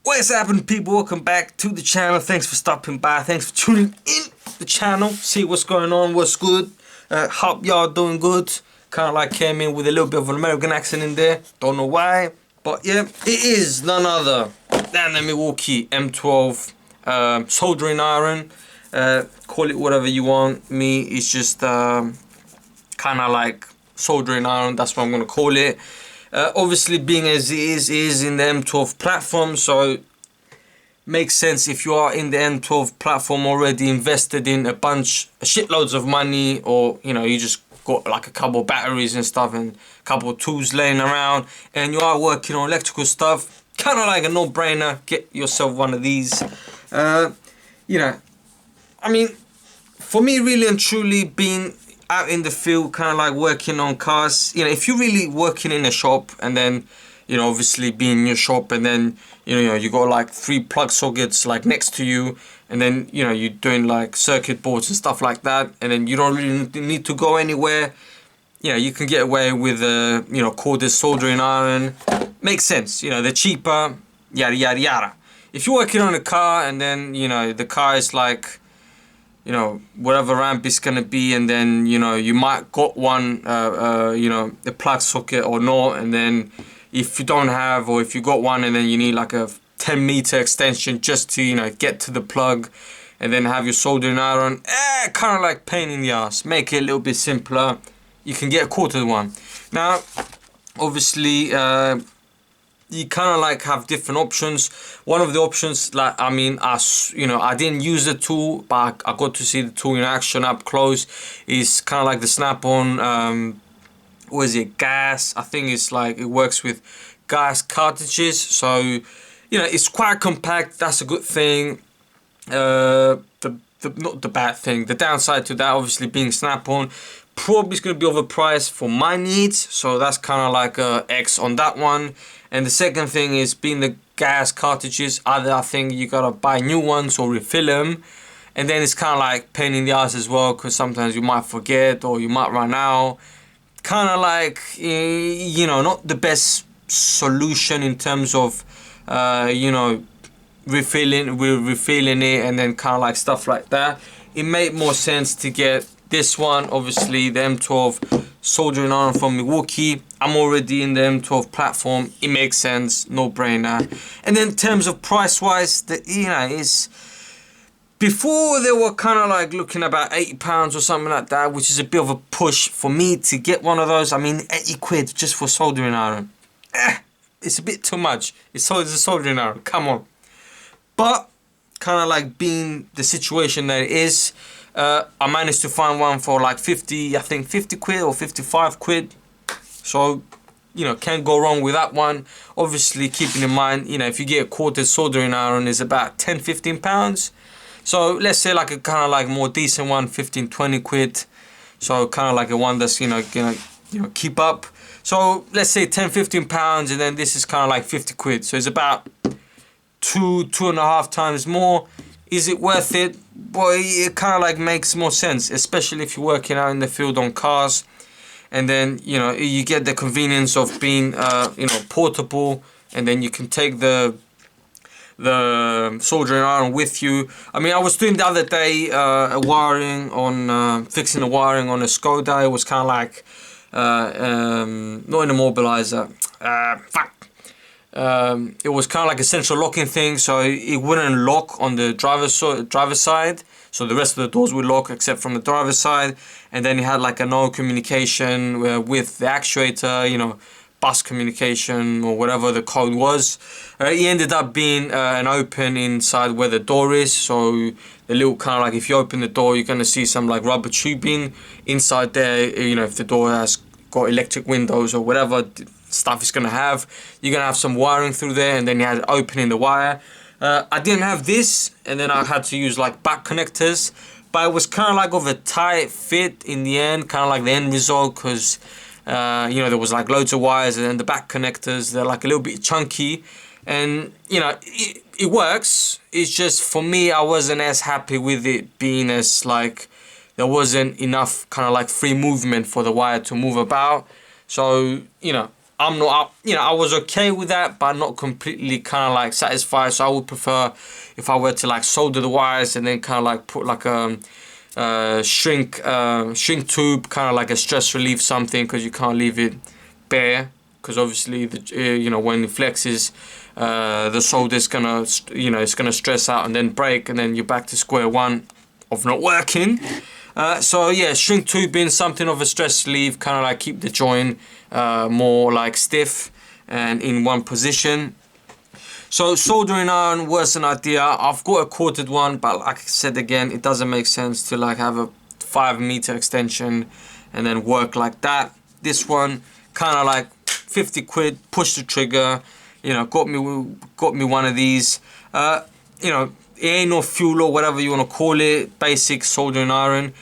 What's happening, people? Welcome back to the channel. Thanks for stopping by. Thanks for tuning in the channel. See what's going on, what's good. Hope y'all doing good. Kind of like came in with a little bit of an American accent in there. Don't know why. But yeah, it is none other than the Milwaukee M12 Soldering Iron. Call it whatever you want. Me, it's just kind of like soldering iron. That's what I'm going to call it. Obviously, being as it is in the M12 platform, so makes sense if you are in the M12 platform already invested in shitloads of money, or you just got like a couple of batteries and stuff and a couple of tools laying around, and you are working on electrical stuff. Kind of like a no-brainer. Get yourself one of these. I mean, for me, really and truly, being out in the field, kind of like working on cars, if you're really working in a shop, and then obviously being in your shop, and then you got like 3 plug sockets like next to you, and then you're doing like circuit boards and stuff like that, and then you don't really need to go anywhere. You can get away with a corded soldering iron. Makes sense. They're cheaper, yada yada yada. If you're working on a car, and then the car is like whatever ramp it's gonna be, and then you might got one a plug socket or not, and then if you don't have, or if you got one and then you need like a 10-meter extension just to get to the plug, and then have your soldering iron, kind of like pain in the ass. Make it a little bit simpler. You can get a quarter one. Now obviously you kind of like have different options. One of the options, like I didn't use the tool, but I got to see the tool in action up close, is kind of like the snap-on what is it, gas. I think it's like it works with gas cartridges, so it's quite compact. That's a good thing. Not the bad thing, the downside to that, obviously being snap-on, probably is going to be overpriced for my needs, so that's kind of like a X on that one. And the second thing is, being the gas cartridges, either I think you gotta buy new ones or refill them, and then it's kind of like pain in the ass as well, because sometimes you might forget or you might run out. Kind of like not the best solution in terms of refilling it, and then kind of like stuff like that. It made more sense to get this one, obviously the M12 soldering iron from Milwaukee. I'm already in the M12 platform. It makes sense, no brainer. And then in terms of price wise, is before they were kind of like looking about £80 or something like that, which is a bit of a push for me to get one of those. I mean, 80 quid just for soldering iron. It's a bit too much. It's a soldering iron, come on. But kind of like being the situation that it is, I managed to find one for like 50 quid or 55 quid. So, can't go wrong with that one. Obviously, keeping in mind, if you get a quarter soldering iron, is about 10-15 pounds. So let's say like a kind of like more decent one, 15-20 quid. So kind of like a one that's gonna keep up. So let's say 10-15 pounds, and then this is kind of like 50 quid. So it's about 2.5 times more. Is it worth it? Boy, it kind of like makes more sense, especially if you're working out in the field on cars, and then you get the convenience of being portable, and then you can take the soldering iron with you. I mean, I was doing the other day fixing the wiring on a Skoda. It was kind of like not an immobilizer. It was kind of like a central locking thing, so it wouldn't lock on the driver's side, so the rest of the doors would lock except from the driver's side. And then it had like a no communication with the actuator, bus communication or whatever the code was. It ended up being an open inside where the door is, so the little kind of like, if you open the door, you're gonna see some like rubber tubing inside there. If the door has got electric windows or whatever stuff it's gonna have, you're gonna have some wiring through there, and then you had opening the wire. I didn't have this, and then I had to use like back connectors, but it was kind of like of a tight fit in the end, kind of like the end result, because there was like loads of wires, and then the back connectors, they're like a little bit chunky, and it works. It's just for me, I wasn't as happy with it being as like there wasn't enough kind of like free movement for the wire to move about. So I'm not, you know, I was okay with that, but not completely kind of like satisfied. So I would prefer if I were to like solder the wires and then kind of like put like a shrink tube, kind of like a stress relief something, because you can't leave it bare, because obviously the you know, when it flexes, the solder's gonna, you know, it's gonna stress out and then break, and then you're back to square one of not working. So yeah, shrink tubing, something of a stress relief, kind of like keep the joint more like stiff and in one position. So soldering iron was an idea. I've got a quartered one, but like I said again, it doesn't make sense to like have a 5 meter extension and then work like that. This one kind of like 50 quid, push the trigger, you know, got me one of these. You know, it ain't no fuel or whatever you want to call it, basic soldering iron.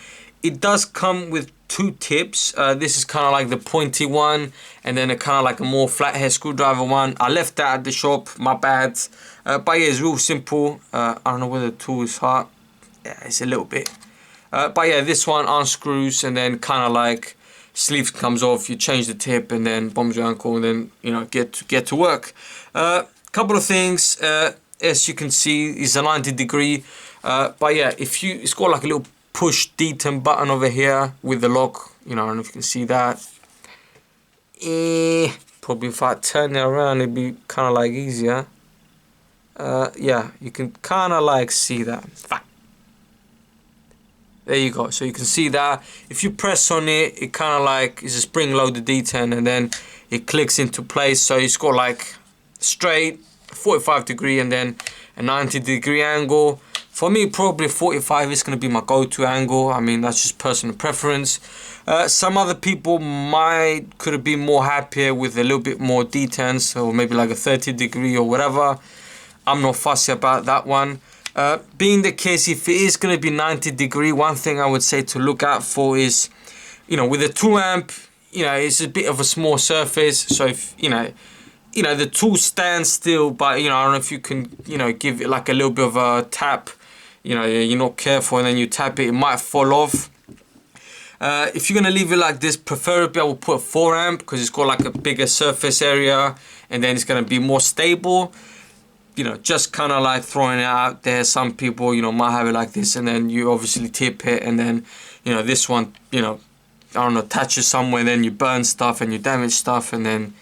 It does come with 2 tips. This is kind of like the pointy one, and then a kind of like a more flathead screwdriver one. I left that at the shop, my bad. But yeah, it's real simple. I don't know whether the tool is hot. Yeah, it's a little bit. But yeah, this one unscrews, and then kind of like sleeve comes off. You change the tip, and then bombs your ankle, and then, you know, get to work. Couple of things. As you can see, it's a 90-degree. But yeah, it's got like a little push detent button over here with the lock. You know, I don't know if you can see that. Probably if I turn it around, it'd be kind of like easier. Yeah, you can kind of like see that. There you go. So you can see that if you press on it, it kind of like is a spring-loaded detent, and then it clicks into place. So it's got like straight 45-degree and then a 90-degree angle. For me, probably 45 is going to be my go-to angle. I mean, that's just personal preference. Some other people could have been more happier with a little bit more detents, or maybe like a 30-degree or whatever. I'm not fussy about that one. Being the case, if it is going to be 90-degree, one thing I would say to look out for is, you know, with a 2-amp, you know, it's a bit of a small surface. So if, you know, the tool stands still, but, you know, I don't know if you can, you know, give it like a little bit of a tap. You know, you're not careful and then you tap it, it might fall off. If you're going to leave it like this, preferably I will put a 4-amp, because it's got like a bigger surface area, and then it's going to be more stable. You know, just kind of like throwing it out there. Some people, you know, might have it like this, and then you obviously tip it, and then, you know, this one, you know, I don't know, attaches somewhere, then you burn stuff and you damage stuff, and then,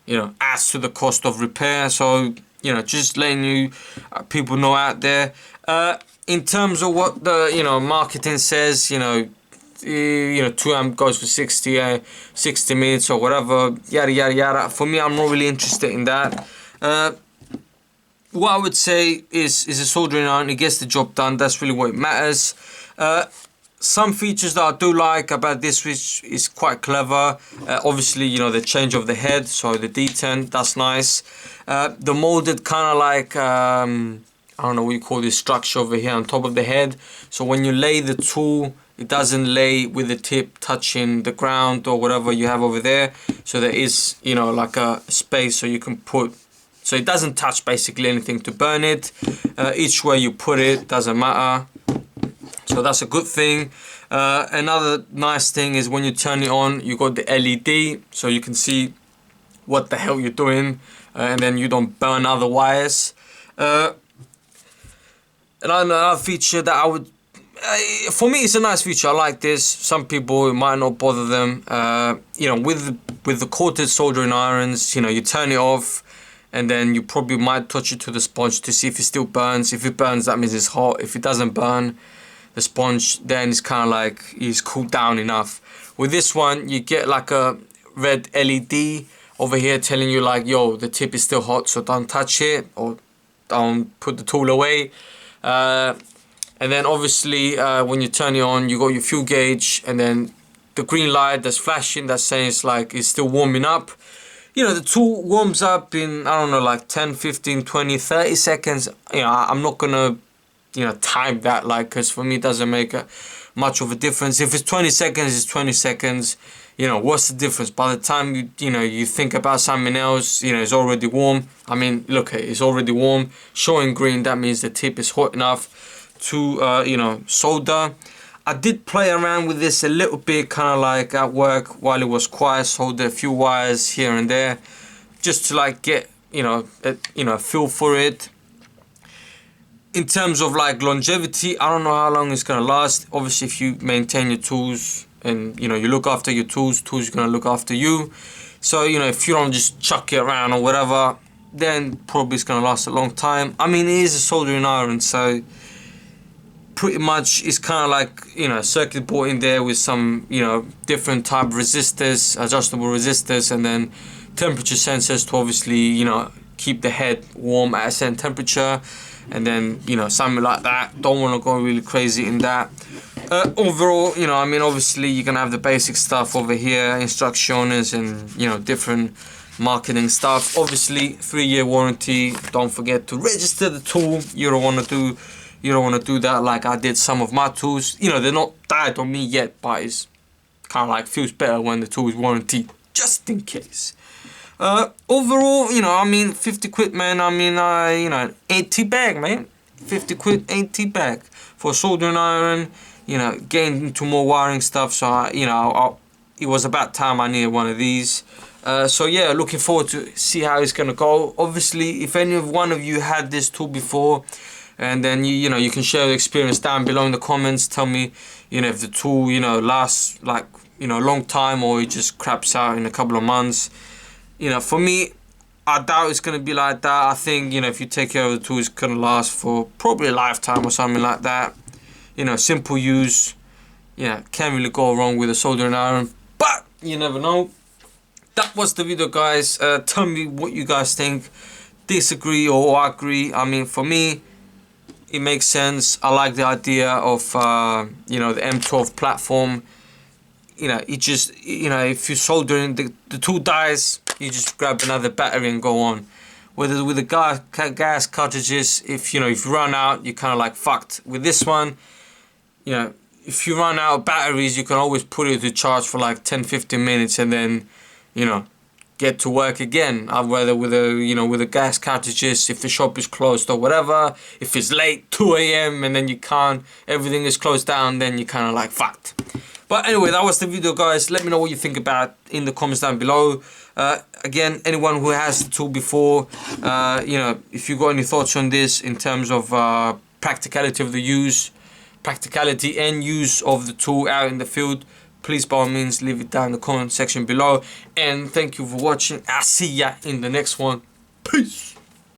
you know, adds to the cost of repair. So, you know, just letting you people know out there. In terms of what the, you know, marketing says, you know, 2-amp goes for 60 minutes or whatever, yada yada yada. For me, I'm not really interested in that. What I would say is a soldering iron. It gets the job done. That's really what it matters. Some features that I do like about this, which is quite clever. Obviously, you know, the change of the head, so the detent, that's nice. The molded kind of like, I don't know what you call this structure over here on top of the head. So when you lay the tool, it doesn't lay with the tip touching the ground or whatever you have over there. So there is, you know, like a space so you can put, so it doesn't touch basically anything to burn it. Each way you put it doesn't matter. So that's a good thing. Another nice thing is when you turn it on, you got the LED, so you can see what the hell you're doing, and then you don't burn other wires. Another feature that I would, for me, it's a nice feature. I like this. Some people, it might not bother them. You know, with the coated soldering irons, you know, you turn it off, and then you probably might touch it to the sponge to see if it still burns. If it burns, that means it's hot. If it doesn't burn, the sponge, then it's kind of like it's cooled down enough. With this one, you get like a red LED over here telling you like, yo, the tip is still hot, so don't touch it or don't put the tool away. And then obviously when you turn it on, you got your fuel gauge, and then the green light that's flashing, that's saying it's like it's still warming up. You know, the tool warms up in, I don't know, like 10, 15, 20, 30 seconds. You know, I'm not gonna, you know, time that, like, because for me it doesn't make much of a difference. If it's 20 seconds, it's 20 seconds. You know, what's the difference? By the time you think about something else, you know, it's already warm. I mean, look, it's already warm. Showing green, that means the tip is hot enough to, you know, solder. I did play around with this a little bit, kind of like at work while it was quiet, soldered a few wires here and there, just to like get, you know, a feel for it. In terms of like longevity, I don't know how long it's gonna last. Obviously, if you maintain your tools and, you know, you look after your tools are gonna look after you. So, you know, if you don't just chuck it around or whatever, then probably it's gonna last a long time. I mean, it is a soldering iron, so pretty much it's kind of like, you know, a circuit board in there with some, you know, different type of resistors, adjustable resistors, and then temperature sensors to obviously, you know, keep the head warm at a certain temperature, and then, you know, something like that. Don't want to go really crazy in that. Overall, you know, I mean, obviously you're gonna have the basic stuff over here, instructions and, you know, different marketing stuff. Obviously 3-year warranty. Don't forget to register the tool. You don't want to do that like I did some of my tools. You know, they're not died on me yet, but it's kind of like feels better when the tool is warranty, just in case. Overall, you know, I mean, 50 quid, man. I mean, you know, 80 bag, man. 50 quid, 80 bag for soldering iron. You know, getting into more wiring stuff. So, you know, it was about time I needed one of these. So yeah, looking forward to see how it's gonna go. Obviously, if any of one of you had this tool before, and then you know, you can share the experience down below in the comments. Tell me, you know, if the tool, you know, lasts like, you know, a long time, or it just craps out in a couple of months. You know, for me, I doubt it's gonna be like that. I think, you know, if you take care of the tool, it's gonna last for probably a lifetime or something like that. You know, simple use. Yeah, can't really go wrong with a soldering iron, but you never know. That was the video, guys. Tell me what you guys think. Disagree or agree. I mean, for me, it makes sense. I like the idea of you know, the M12 platform. You know, it just, you know, if you're soldering, the tool dies, you just grab another battery and go on. Whether with the gas cartridges, if you know, if you run out, you're kind of like fucked. With this one, you know, if you run out of batteries, you can always put it to charge for like 10-15 minutes and then, you know, get to work again. Whether with a, you know, with the gas cartridges, if the shop is closed or whatever, if it's late 2 AM and then you can't, everything is closed down, then you're kind of like fucked. But anyway, that was the video, guys. Let me know what you think about it in the comments down below. Again, anyone who has the tool before, you know, if you got any thoughts on this in terms of practicality of the use, practicality and use of the tool out in the field, please by all means leave it down in the comment section below. And thank you for watching. I'll see ya in the next one. Peace.